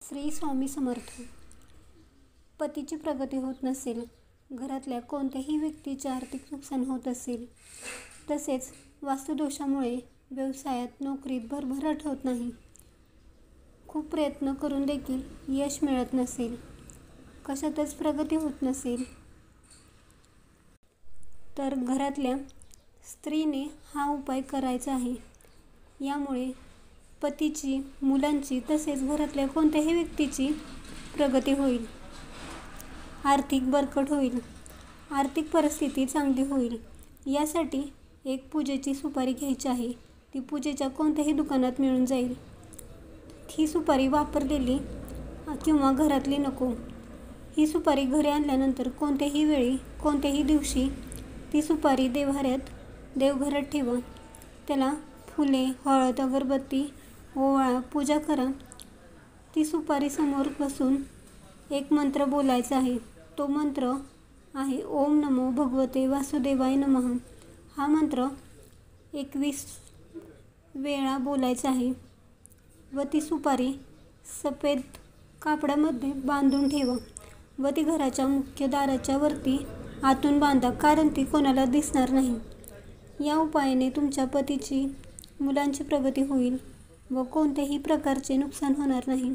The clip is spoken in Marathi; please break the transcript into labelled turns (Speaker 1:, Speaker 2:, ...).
Speaker 1: श्री स्वामी समर्थ. पतीची प्रगती होत नसेल, घरातल्या कोणत्याही व्यक्तीचे आर्थिक नुकसान होत असेल, तसेच वास्तुदोषामुळे व्यवसायात नोकरीत भरभराट होत नाही, खूप प्रयत्न करून देखील यश मिळत नसेल, कशातच प्रगती होत नसेल, तर घरातल्या स्त्रीने हा उपाय करायचा आहे. यामुळे पतीची, मुलांची तसेच घरातल्या कोणत्याही व्यक्तीची प्रगती होईल, आर्थिक बरकट होईल, आर्थिक परिस्थिती चांगली होईल. यासाठी एक पूजेची सुपारी घ्यायची आहे. ती पूजेच्या कोणत्याही दुकानात मिळून जाईल. ही सुपारी वापरलेली किंवा घरातली नको. ही सुपारी घरी आणल्यानंतर कोणत्याही वेळी, कोणत्याही दिवशी ती सुपारी देव्हाऱ्यात, देवघरात ठेवा. त्याला फुले, हळद, अगरबत्ती ओवाळा, पूजा करा. ती सुपारी समोर बसून एक मंत्र बोलायचा आहे. तो मंत्र आहे ओम नमो भगवते वासुदेवाय नमः. हा मंत्र 21 वेळा बोलायचा आहे व ती सुपारी सफेद कापडामध्ये बांधून ठेवा व ती घराच्या मुख्य दाराच्या वरती आतून बांधा, कारण ती कोणाला दिसणार नाही. या उपायाने तुमच्या पतीची, मुलांची प्रगती होईल व कोणत्याही प्रकारचे नुकसान होणार नाही.